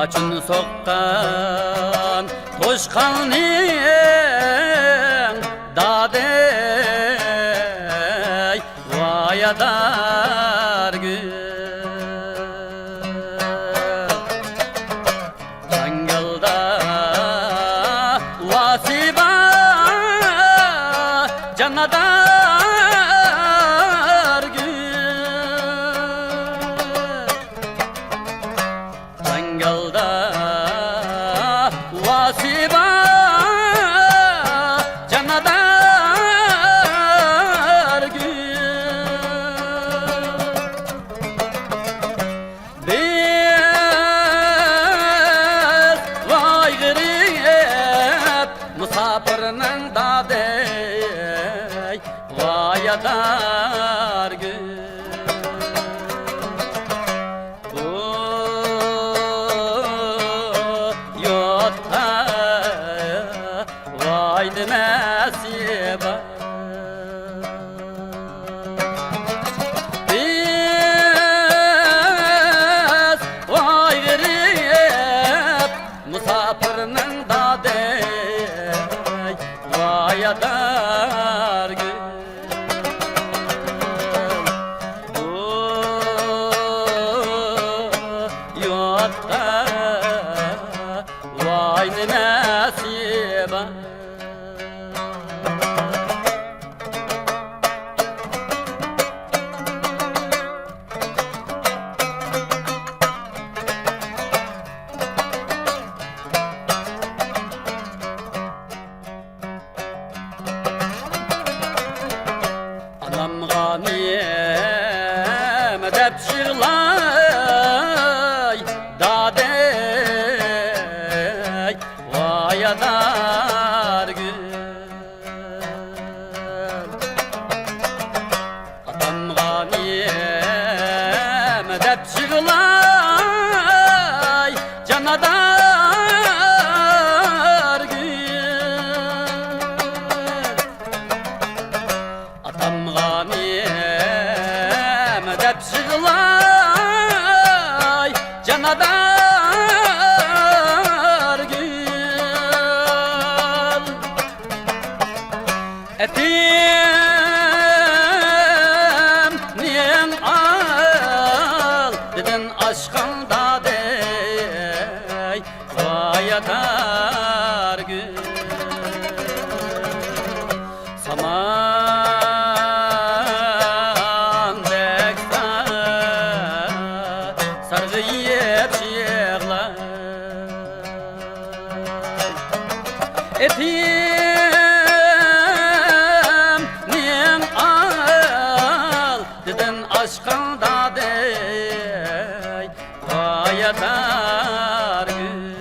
Açın soqqan toşqanning dadey vayadar gül Jangalda vasiba canadar gül Jangalda vasiba canadar gül Biz vay gırip musafirinin dadey vayadar gül Vaydi nasiba Biz vay gırip musafirinin dadey vayadar gül Yotta vaydi nasiba Anam ghaniyem deb şirlay dadey vayadar gül Atam ghaniyem deb şirlay canadar gül Atam ghaniyem deb şirlay canadar gül Etim niyen al dedin aşkın dadey vayadar gül Saman deksa sargı yiyip yığlar Etim niyen al dedin aşkın dadey vayadar gül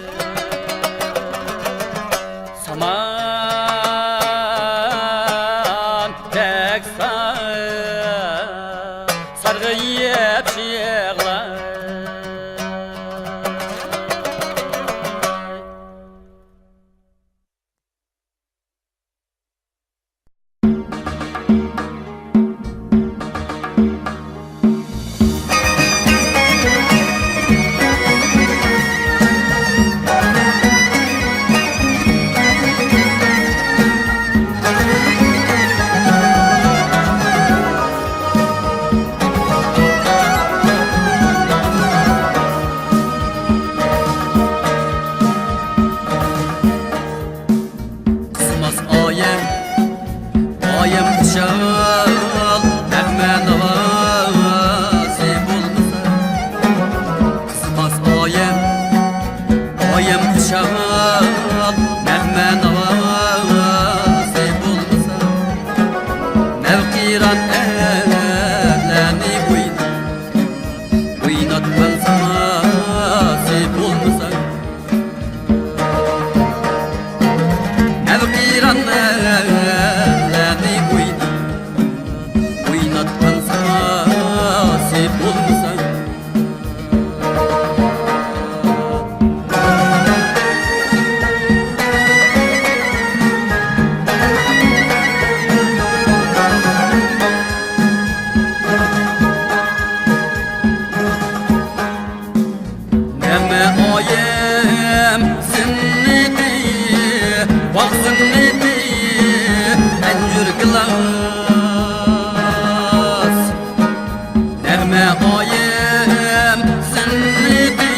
Saman deksa sargı yiyip yığlar me oyim zinnidi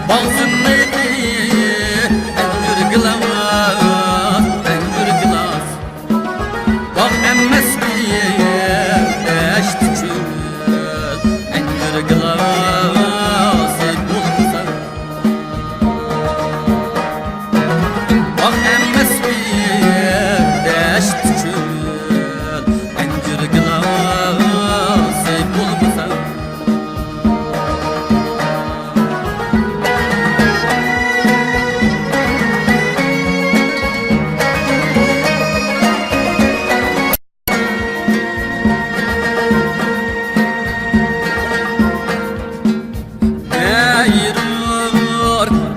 bağzımnidi engür gilas bak emmes bir eşti çül engür gilas bulmasa bak emmes bir eşti çül engür gilas bulmasa Eğrir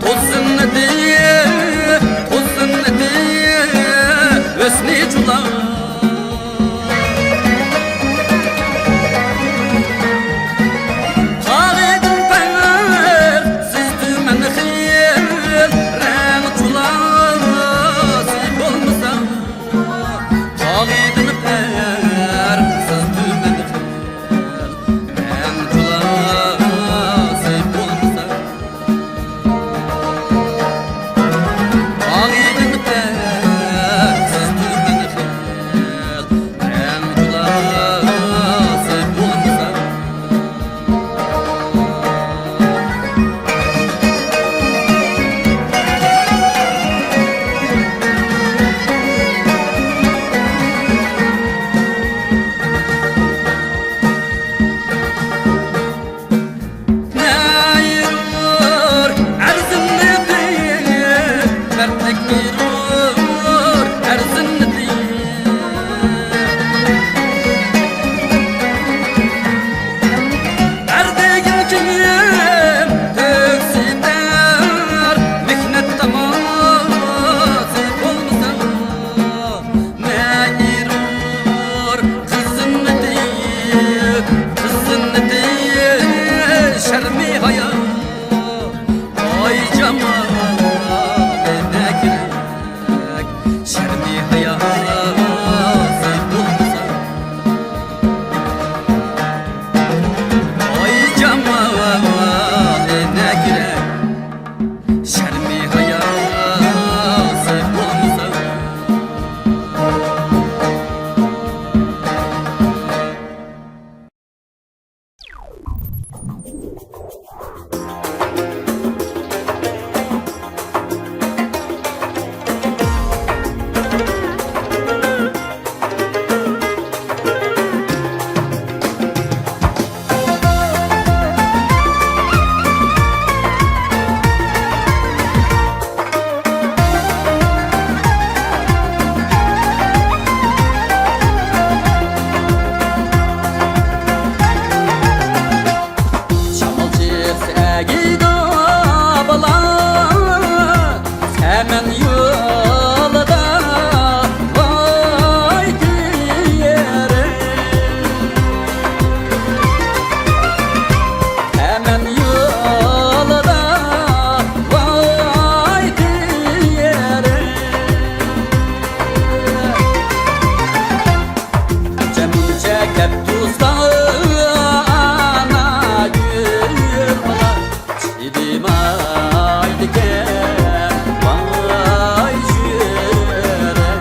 tozunu diye Ösni cular Kağıdın per sizdi men xiyel Ren cular sip olmasa Kağıdın per sizdi men xiyel Ren cular sip olmasa Kağıdın per sizdi men xiyel Ren cular sip olmasa Nayır erzini diye Mertek yürür erzini diye Erdegin kim töksiter Mihnet tamazı olmasa Nayır kızını diye Şermi hayal Ay camal ne gerek Şermi hayal bulmasa Ay camal ne gerek Şermi hayal bulmasa Şamalcı sevgida bala Hemen yolda vay diyere Hemen yolda vay diyere Cemil çekip tuzağına gül bala Çiğdim aydıken vay jüre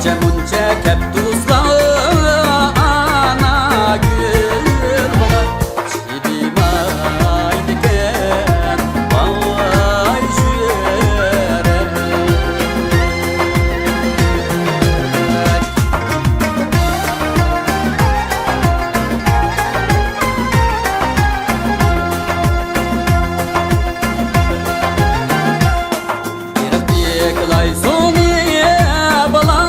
Cemil çekip tuzağına gül bala Çiğdim aydıken vay jüre Kılay soniye bala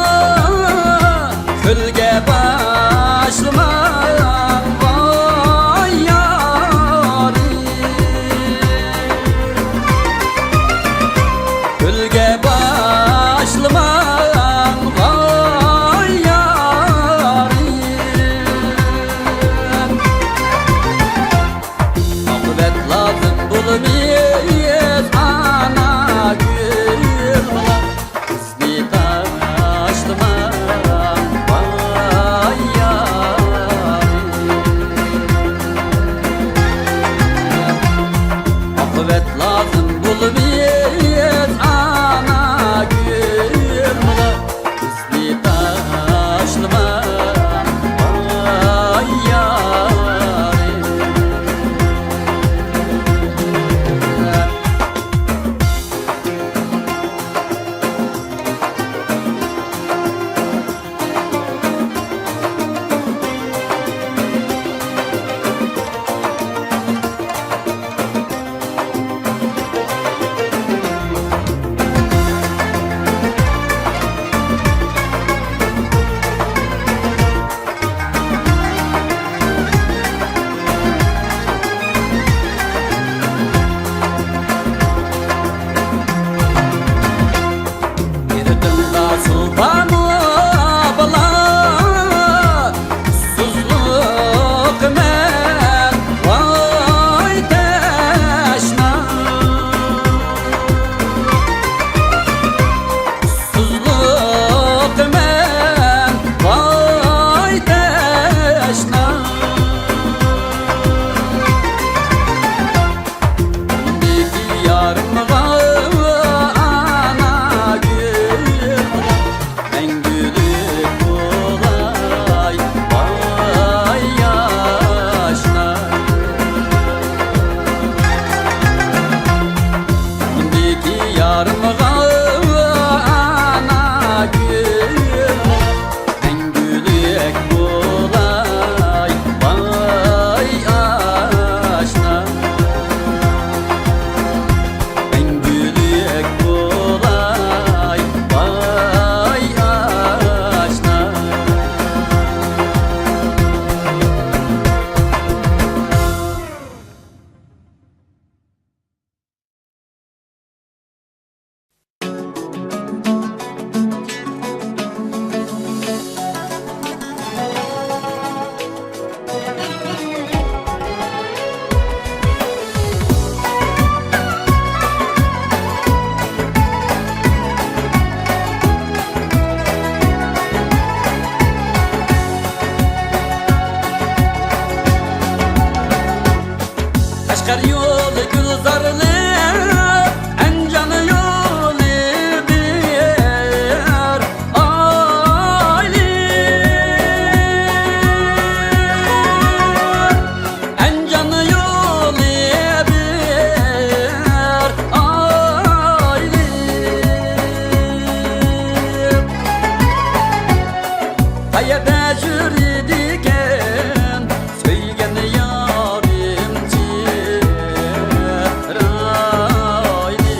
zarlı en canı yolu bir aile en canı yolu bir aile hayata jüridiken söygen yarimci rayli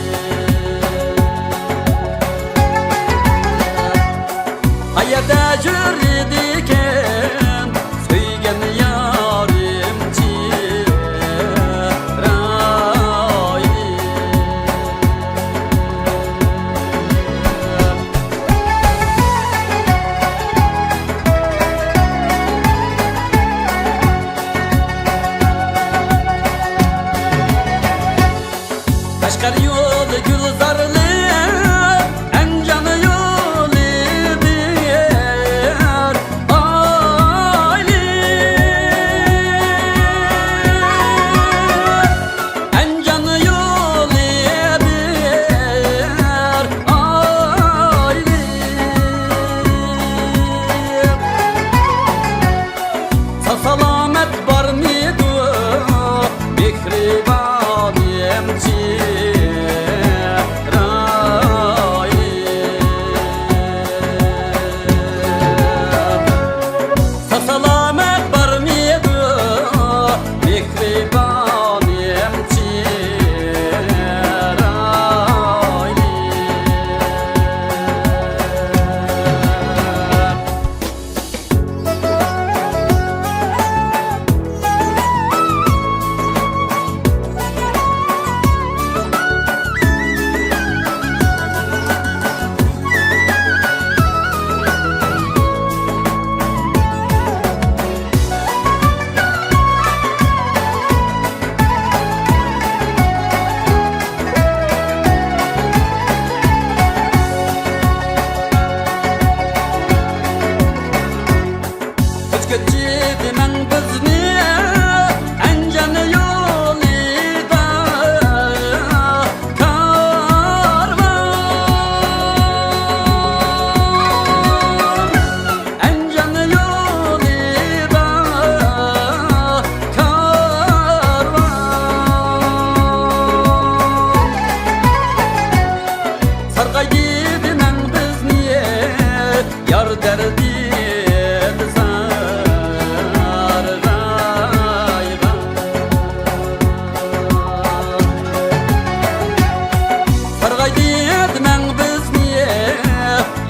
hayata jüridiken söygen yarimci rayli Kaşgar yolu gülzarlı en canı yolu bir aile en canı yolu bir aile sağ salamet var mıydı mihriban yemci Geçidimen bizni en canı yolida karvan en canı yolida karvan sargaydimen bizni yar derdi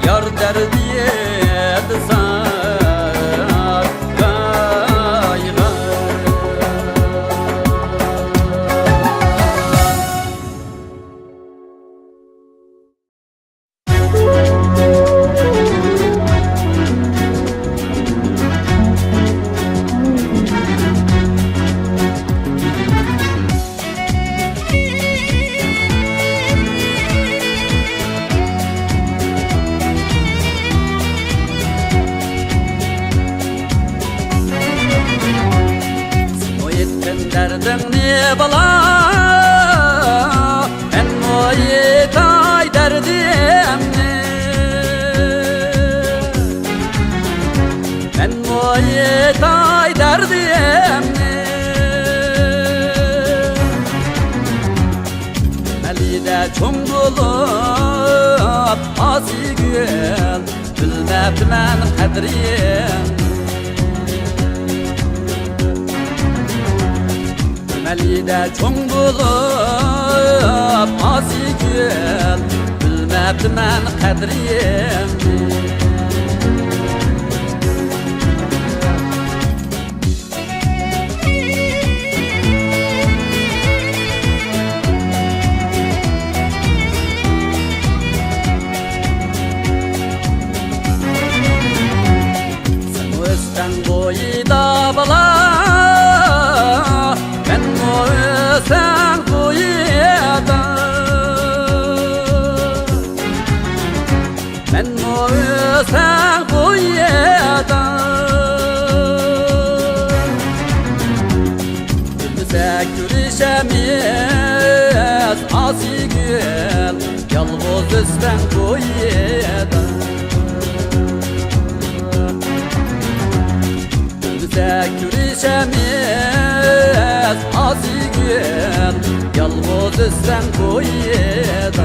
yar derdiye zar gayga derdim ne bala en moyetay derdim ne en moyetay derdim ne melide çoğ bulup asi gül bilmebdimen kadriyem melide çoğ bulup asi gül bilmebdimen kadriyem boyida bala ben sen boyida ben üstten koyeda Bize kürüşemiz azigin Yalnız üstten koyeda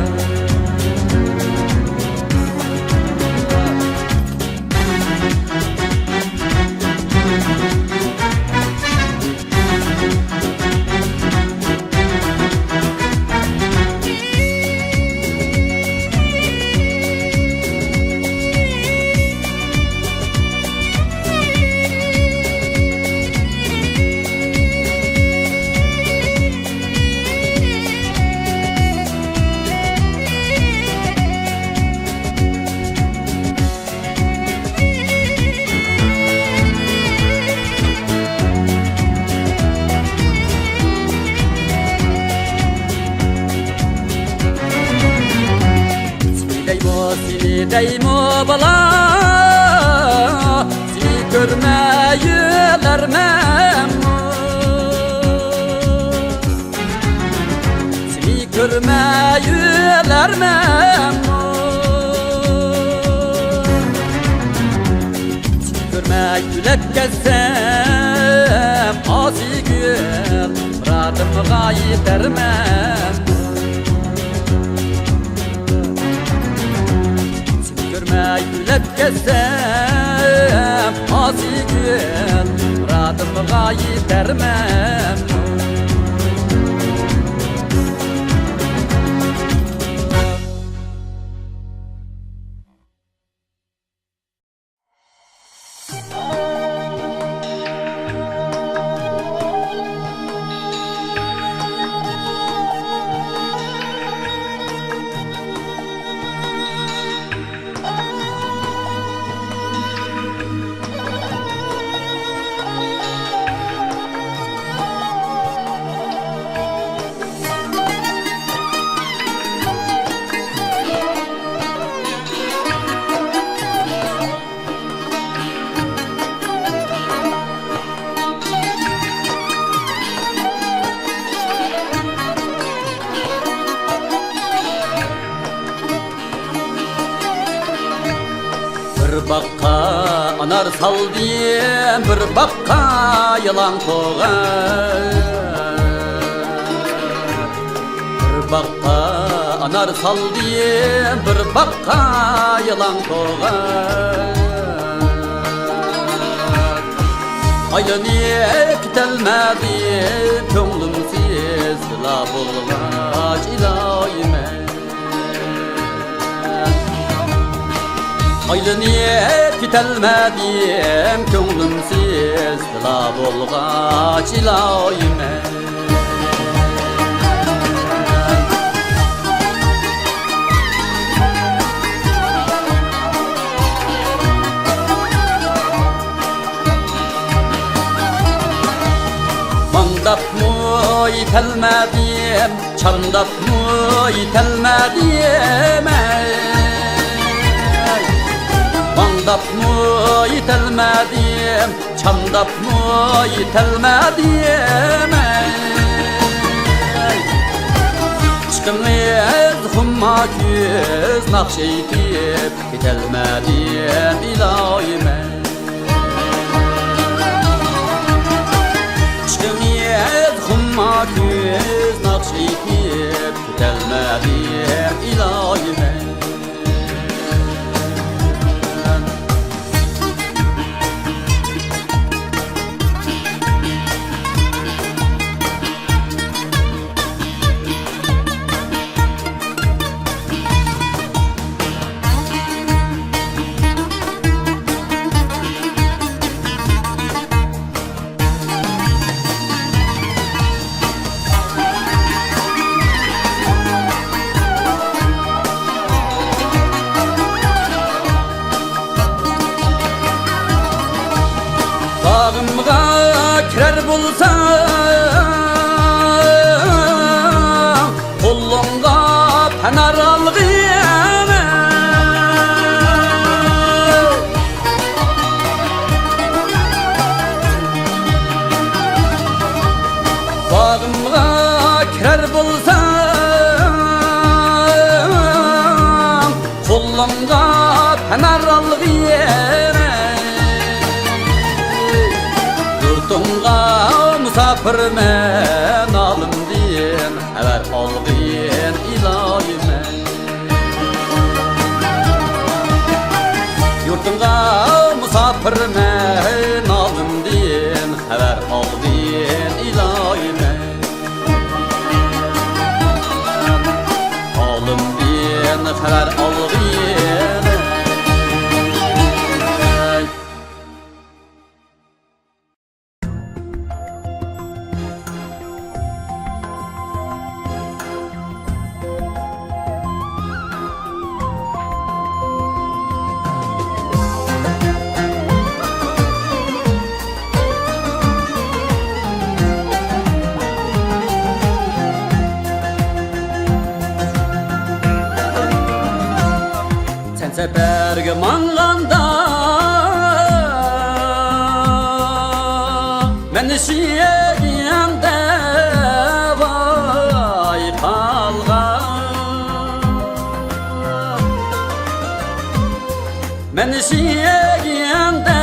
Deymo bala Seni görmeyiler memnun Seni görmeyiler memnun Seni görmek gülek gezsem Asi gül Muradım gayet dermem Gülüp gezsem azigin Muradım gayet dermem Bir bakka anar saldım bir bakka yılan koğar Bir bakka anar saldım bir bakka yılan koğar Aylanıp gidelmedim könglimsiz la bulgaç ilayime Aylanıp gidelmedim könglimsiz la bulgaç ilayime Mandap mı itelmedim, çandap mı itelmedim Mandap mı itelmedim, çandap mı itelmedim Çıkınız humma küz nakşeytip itelmedim ilayime Humma küz nakşeytip gidelmedim ilayime Bağımga kirer bulsam Kollumga penar algıyam Bağımga kirer bulsam musafirmen alımdin Haber algın ilayime Yurtunga musafirmen alımdin Haber algın ilayime Alımdin haber algın Seperge manganda men şiyende vay kalgan men şiyende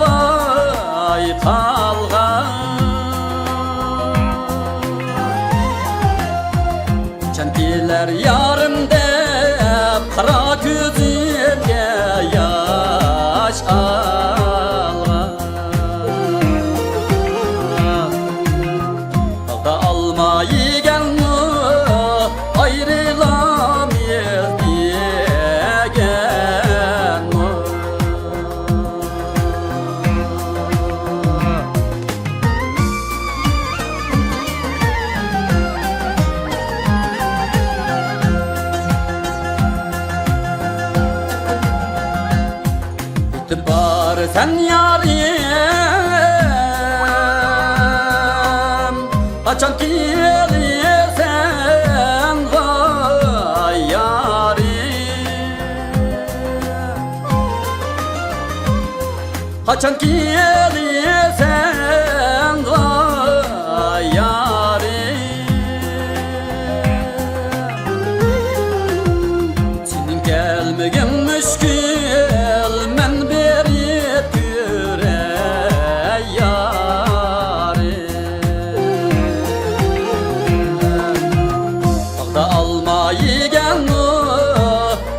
vay kalgan çentiler yarımda Kara gözümge yaş algan Dağda almayı gelme ayrılamayız diyegen Bar sen yarim Açan gelirsen vay yarim Açan gelirsen vay yarim Senin gelmegin müşkül Almayı gelme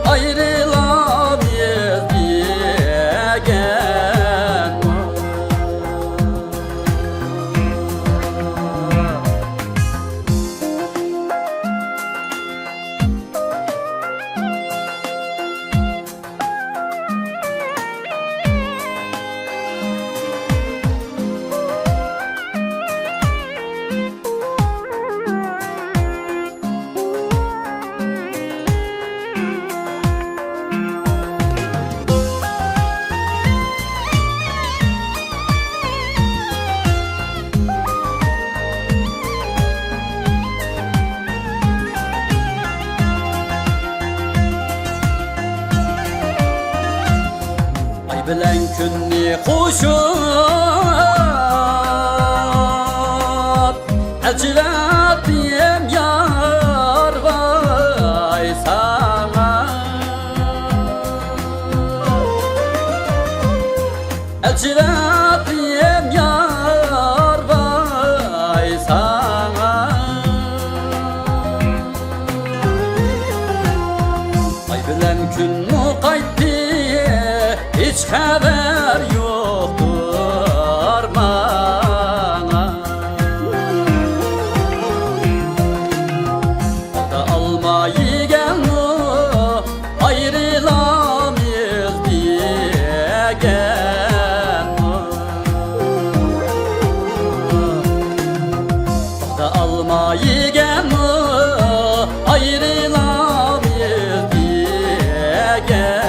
ayrılamayız diyegen bilen künni kuşup elçiler diyem yar vay sana elçiler diyem yar vay sana ay bilen künni kaytti hiç haber yoktur bana Da almayı gelme ayrılamayız diyegen Da almayı gelme ayrılamayız diyegen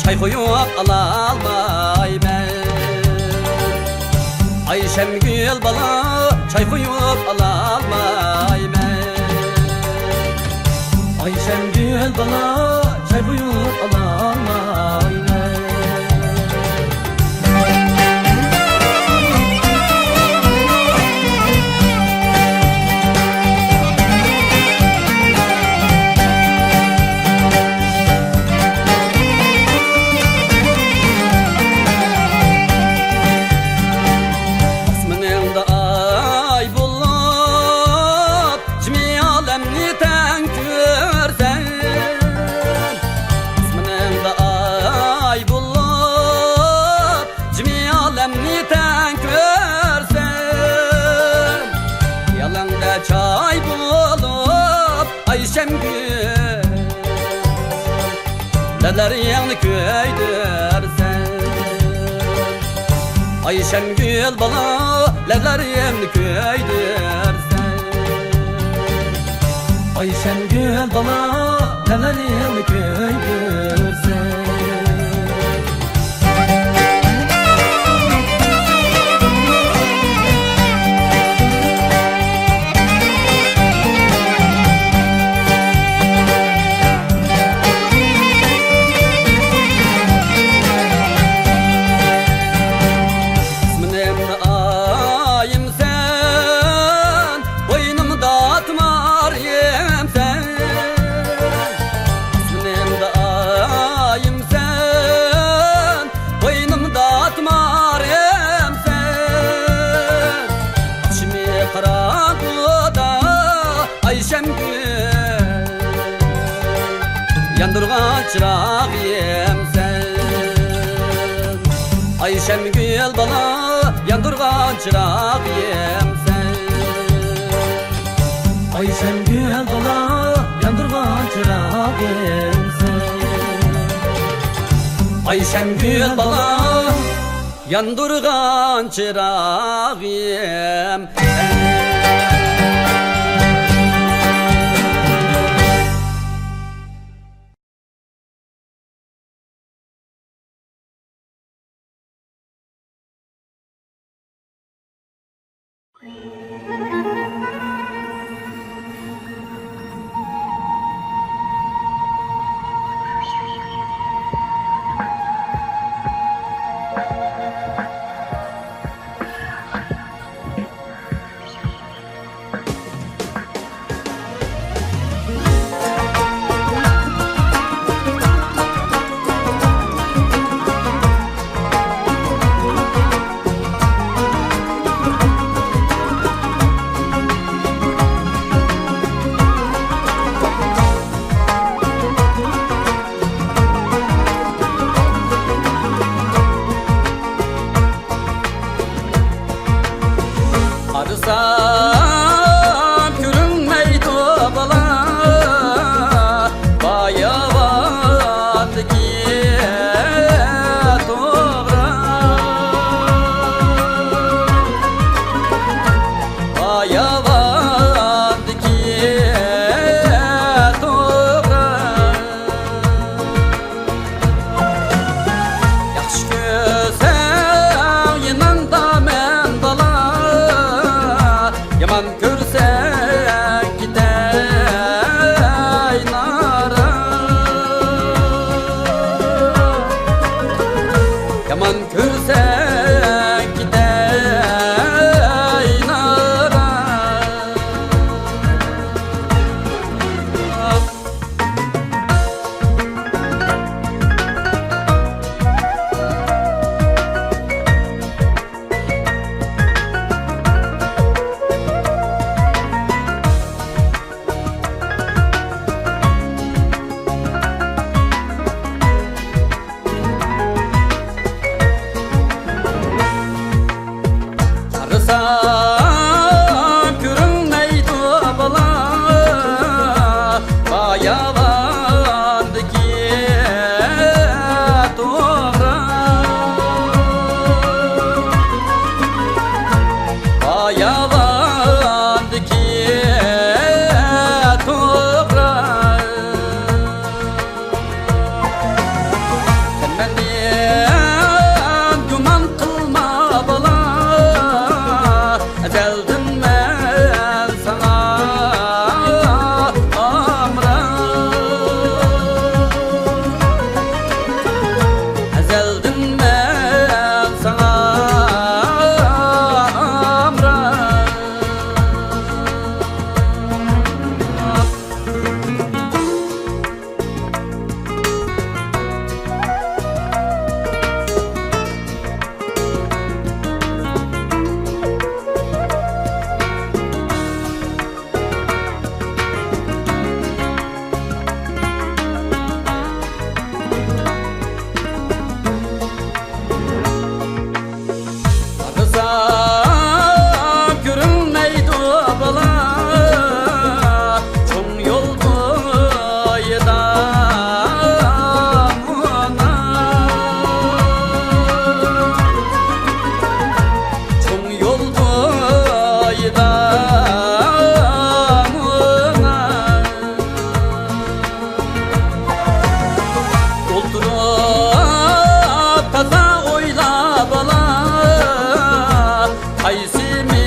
çay koyup alalmaymen. Ayşem gül bala çay koyup alalmaymen. Ayşem gül bala çay koyup alalmaymen. Çay bulup Ayşem gül neler yanı köydürsen. Ayşem gül bala neler yanı köydürsen. Ayşem gül bala neler yanı köydürsen. Ayşem gül yandırgan çırağım sen. Ayşem gül bana yandırgan çırağım sen. Ayşem gül bana yandırgan çırağım sen. Ayşem gül bana yandırgan çırağım sen. Arısam görünmeydi bala bayavandaki toğra. Bayavandaki toğra. Yaxşı görsem yanında men bala, yaman görsen gidey nara. Haysimi